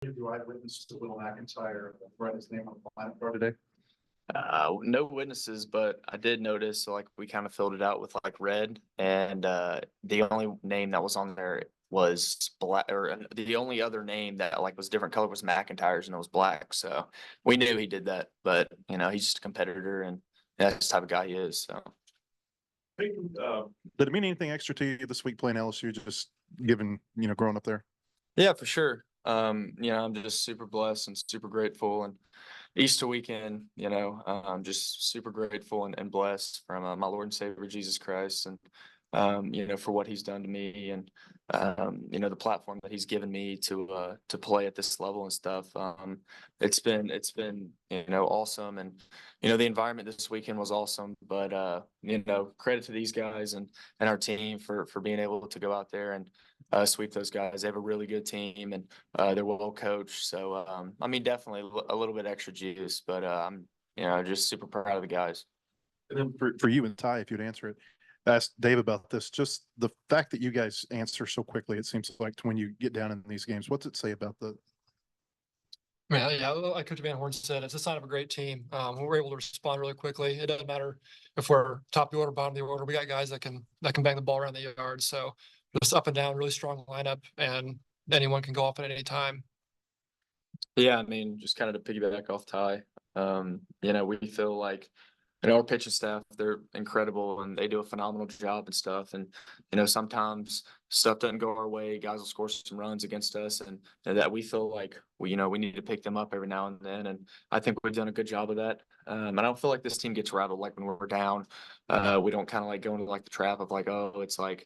Do I witness to Will McIntyre write his name on the lineup card today? No witnesses, but I did notice, so like we kind of filled it out with like red, and the only name that was on there was black, or the only other name that like was different color was McIntyre's, and it was black. So we knew he did that, but he's just a competitor, and that's the type of guy he is. So Did it mean anything extra to you this week playing LSU? Just given growing up there. yeah, for sure. I'm just super blessed and super grateful, and Easter weekend, I'm just super grateful and blessed from my Lord and Savior Jesus Christ, and for what He's done to me, and the platform that He's given me to play at this level and stuff. It's been awesome, and the environment this weekend was awesome. But credit to these guys and our team for being able to go out there and sweep those guys. They have a really good team, and they're well coached. So definitely a little bit extra juice, but I'm just super proud of the guys. And then for you and Ty, if you'd answer it, ask Dave about this. Just the fact that you guys answer so quickly, it seems like when you get down in these games. What's it say about the? Yeah, like Coach Van Horn said, it's a sign of a great team. We're able to respond really quickly. It doesn't matter if we're top of the order, bottom of the order. We got guys that can bang the ball around the yard. So just up and down, really strong lineup, and anyone can go off at any time. Yeah, just kind of to piggyback off Ty, we feel like our pitching staff, they're incredible and they do a phenomenal job and stuff. And, sometimes stuff doesn't go our way. Guys will score some runs against us, and that we feel like we need to pick them up every now and then. And I think we've done a good job of that. And I don't feel like this team gets rattled like when we're down. We don't kind of like go into like the trap of like, oh, it's like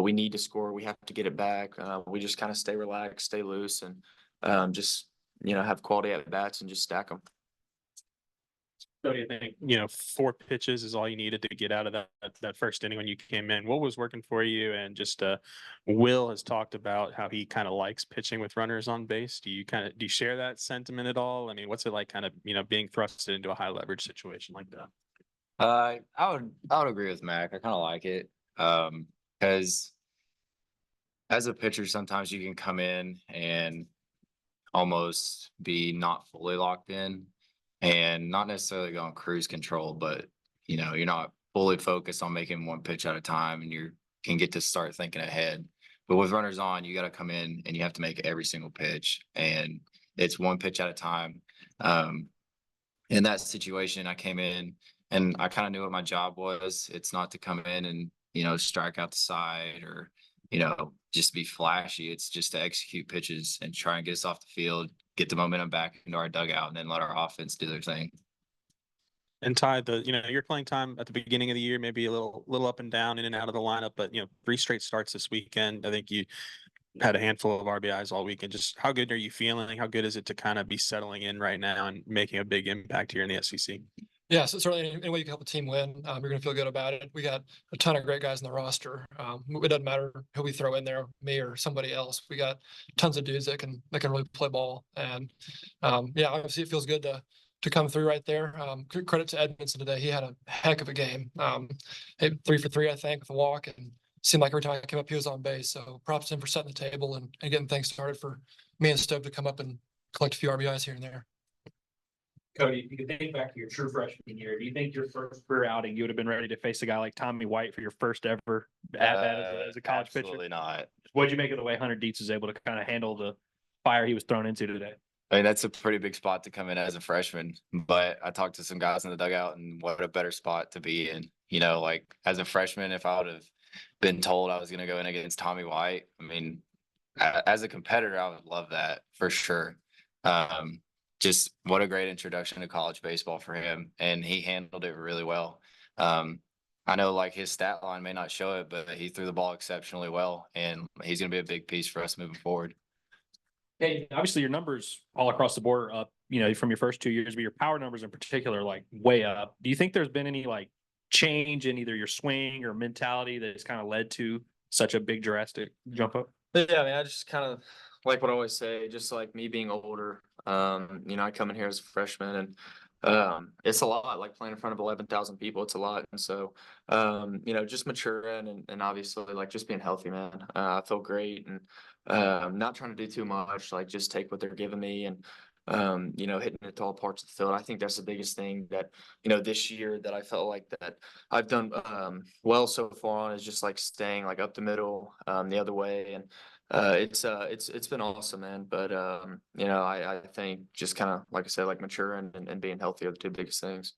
we need to score. We have to get it back. We just kind of stay relaxed, stay loose, and just, have quality at bats and just stack them. So do you think, 4 pitches is all you needed to get out of that first inning when you came in? What was working for you? And just Will has talked about how he kind of likes pitching with runners on base. Do you share that sentiment at all? What's it like kind of, being thrusted into a high leverage situation like that? I would agree with Mac. I kind of like it. Because as a pitcher, sometimes you can come in and almost be not fully locked in and not necessarily go on cruise control, but you're not fully focused on making one pitch at a time, and you can get to start thinking ahead. But with runners on, you got to come in and you have to make every single pitch, and it's one pitch at a time. In that situation, I came in and I kind of knew what my job was. It's not to come in and strike out the side or just be flashy. It's just to execute pitches and try and get us off the field, get the momentum back into our dugout, and then let our offense do their thing. And Ty, your playing time at the beginning of the year, maybe a little up and down, in and out of the lineup, but 3 straight starts this weekend. I think you had a handful of RBIs all weekend. Just how good are you feeling? How good is it to kind of be settling in right now and making a big impact here in the SEC? Yeah, so certainly any way you can help a team win, you're going to feel good about it. We got a ton of great guys in the roster. It doesn't matter who we throw in there, me or somebody else. We got tons of dudes that can really play ball, and obviously it feels good to come through right there. Credit to Edmondson today; he had a heck of a game. Hit 3 for 3, I think, with a walk, and seemed like every time I came up, he was on base. So props to him for setting the table and getting things started for me and Stove to come up and collect a few RBIs here and there. Koty, if you could think back to your true freshman year, do you think your first career outing, you would have been ready to face a guy like Tommy White for your first ever at-bat as a college pitcher? Absolutely not. What'd you make of the way Hunter Dietz was able to kind of handle the fire he was thrown into today? That's a pretty big spot to come in as a freshman, but I talked to some guys in the dugout, and what a better spot to be in. Like as a freshman, if I would have been told I was going to go in against Tommy White, as a competitor, I would love that for sure. Just what a great introduction to college baseball for him, and he handled it really well. I know like his stat line may not show it, but he threw the ball exceptionally well, and he's going to be a big piece for us moving forward. Hey, obviously your numbers all across the board are up, from your first 2 years, but your power numbers in particular, like way up. Do you think there's been any like change in either your swing or mentality that has kind of led to such a big drastic jump up? Yeah, I just kind of like what I always say, just like me being older. I come in here as a freshman, it's a lot, like playing in front of 11,000 people. It's a lot. And so, just maturing and obviously like just being healthy, man. I feel great and, not trying to do too much, like just take what they're giving me and, hitting it to all parts of the field. I think that's the biggest thing that, this year that I felt like that I've done, well so far on is just like staying like up the middle, the other way. And, it's been awesome, man. But I think just kind of like I said, like maturing and being healthy are the two biggest things.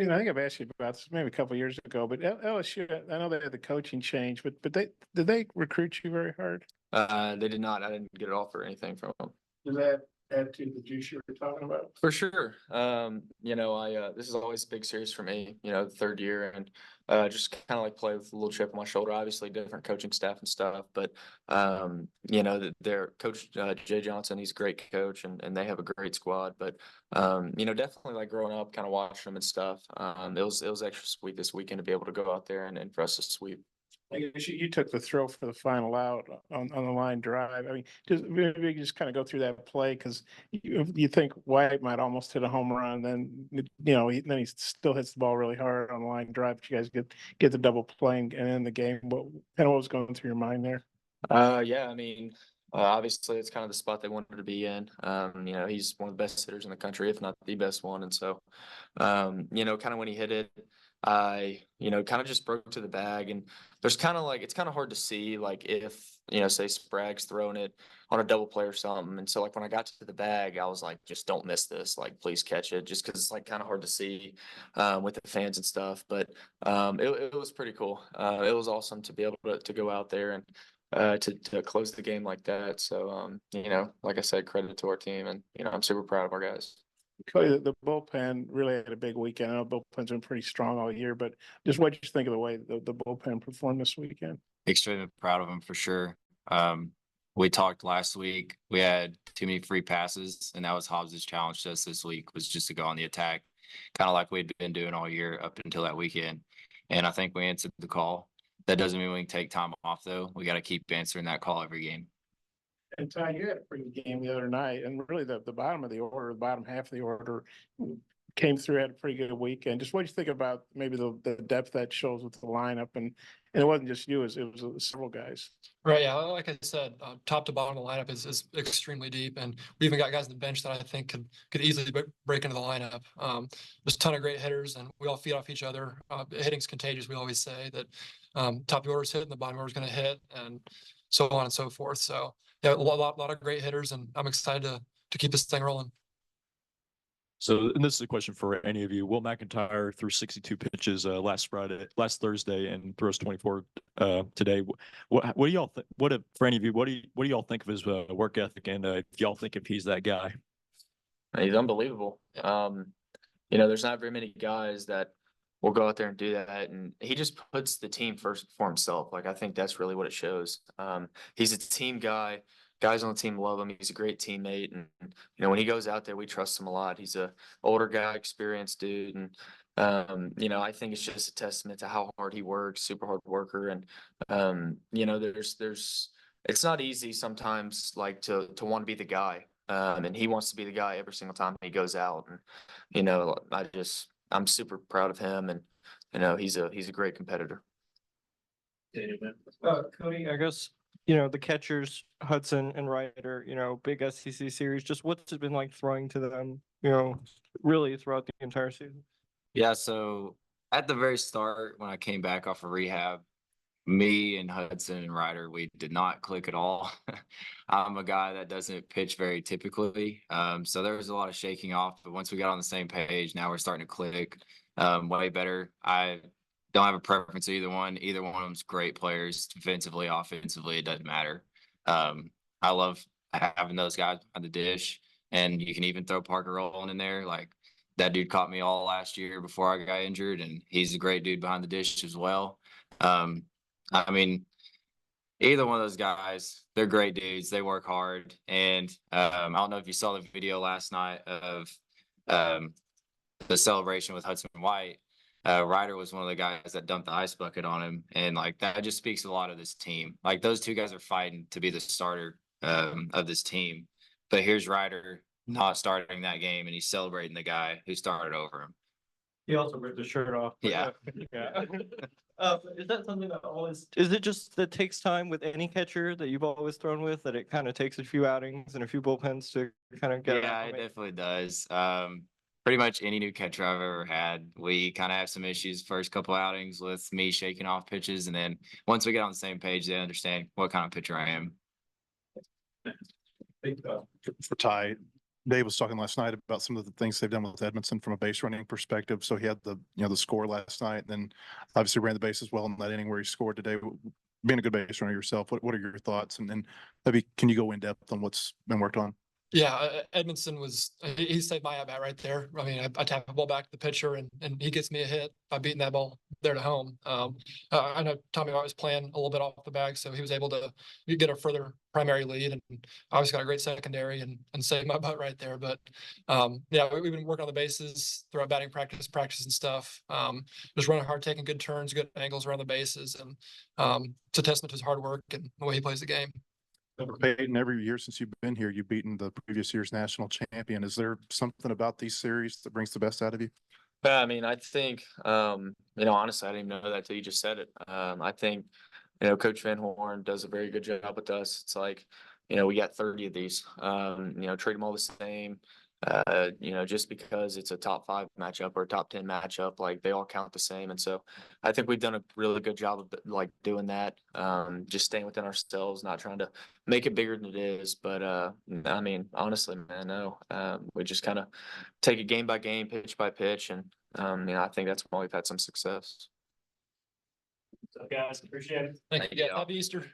I think I've asked you about this maybe a couple of years ago, but LSU, I know they had the coaching change, but did they recruit you very hard? They did not. I didn't get an offer or anything from them. Does that add to the juice you were talking about? For sure. This is always a big series for me, the third year and just kind of like play with a little chip on my shoulder, obviously different coaching staff and stuff, but their coach, Jay Johnson, he's a great coach and they have a great squad, but definitely like growing up, kind of watching them and stuff. It was extra sweet this weekend to be able to go out there and for us to sweep. I guess you took the throw for the final out on the line drive. I mean, just maybe just kind of go through that play because you think White might almost hit a home run, then then he still hits the ball really hard on the line drive. But you guys get the double play and end the game. What was going through your mind there? Yeah, I mean, obviously it's kind of the spot they wanted to be in. He's one of the best hitters in the country, if not the best one, and so kind of when he hit it. I, kind of just broke to the bag and there's kind of like, it's kind of hard to see like if, say Sprague's throwing it on a double play or something. And so like when I got to the bag, I was like, just don't miss this, like please catch it just cause it's like kind of hard to see with the fans and stuff. But it was pretty cool. It was awesome to be able to go out there and to close the game like that. So, like I said, credit to our team and, I'm super proud of our guys. Koty, the bullpen really had a big weekend. I know bullpen's been pretty strong all year, but just what you think of the way the bullpen performed this weekend? Extremely proud of him for sure. We talked last week. We had too many free passes, and that was Hobbs' challenge to us this week was just to go on the attack, kind of like we'd been doing all year up until that weekend. And I think we answered the call. That doesn't mean we can take time off though. We got to keep answering that call every game. And Ty, you had a pretty good game the other night, and really the bottom of the order, the bottom half of the order came through, had a pretty good weekend. Just what do you think about maybe the depth that shows with the lineup, and it wasn't just you, it was several guys. Right, yeah, like I said, top to bottom of the lineup is extremely deep, and we even got guys on the bench that I think could easily break into the lineup. There's a ton of great hitters, and we all feed off each other. Hitting's contagious. We always say that top of the order is hitting, the bottom order is going to hit, and so on and so forth. So yeah, a lot of great hitters, and I'm excited to keep this thing rolling. So, and this is a question for any of you. Will McIntyre threw 62 pitches last Thursday, and throws 24 today. What do y'all think? For any of you, what do y'all think of his work ethic, and if y'all think if he's that guy? He's unbelievable. There's not very many guys that will go out there and do that, and he just puts the team first for himself. Like I think that's really what it shows. He's a team guy. Guys on the team love him. He's a great teammate, and when he goes out there, we trust him a lot. He's a older guy, experienced dude, and I think it's just a testament to how hard he works. Super hard worker, and there's it's not easy sometimes like to want to be the guy, and he wants to be the guy every single time he goes out, and I'm super proud of him, and he's a great competitor. Koty, I guess, the catchers, Hudson and Ryder, big SEC series, just what's it been like throwing to them, really throughout the entire season? Yeah, so at the very start, when I came back off of rehab, me and Hudson and Ryder, we did not click at all. I'm a guy that doesn't pitch very typically. So there was a lot of shaking off, but once we got on the same page, now we're starting to click way better. I don't have a preference to either one. Either one of them's great players, defensively, offensively, it doesn't matter. I love having those guys on the dish, and you can even throw Parker Rowland in there. Like that dude caught me all last year before I got injured, and he's a great dude behind the dish as well. I mean, either one of those guys, they're great dudes. They work hard, and I don't know if you saw the video last night of the celebration with Hudson White. Ryder was one of the guys that dumped the ice bucket on him, and like that just speaks a lot of this team. Like those two guys are fighting to be the starter of this team. But here's Ryder not starting that game, and he's celebrating the guy who started over him. He also ripped his shirt off. but, Yeah. Yeah. Is that something that always, is it just that takes time with any catcher that you've always thrown with, that it kind of takes a few outings and a few bullpens to kind of get? Yeah, it acclimated? definitely does. Pretty much any new catcher I've ever had, we kind of have some issues first couple outings with me shaking off pitches, and then once we get on the same page, they understand what kind of pitcher I am. For Ty, Dave was talking last night about some of the things they've done with Edmondson from a base running perspective. So he had the score last night, and then obviously ran the bases well in that inning where he scored today. Being a good base runner yourself, what are your thoughts? And then maybe can you go in depth on what's been worked on? Yeah, Edmondson he saved my at bat right there. I mean, I tap the ball back to the pitcher and he gets me a hit by beating that ball there to home. I know Tommy White was playing a little bit off the bag, so he was able to get a further primary lead, and obviously got a great secondary and saved my butt right there. But yeah, we've been working on the bases throughout batting practice and stuff. Just running hard, taking good turns, good angles around the bases, and it's a testament to his hard work and the way he plays the game. Peyton, every year since you've been here, you've beaten the previous year's national champion. Is there something about these series that brings the best out of you? Yeah, I mean, I think, honestly, I didn't even know that till you just said it. I think, Coach Van Horn does a very good job with us. It's like, we got 30 of these, treat them all the same. Just because it's a top 5 matchup or a top 10 matchup, like they all count the same. And so I think we've done a really good job of like doing that. Just staying within ourselves, not trying to make it bigger than it is. But I mean, honestly, man, no. We just kind of take it game by game, pitch by pitch, and I think that's why we've had some success. So guys, appreciate it. Thank Thank you. you. Happy Easter.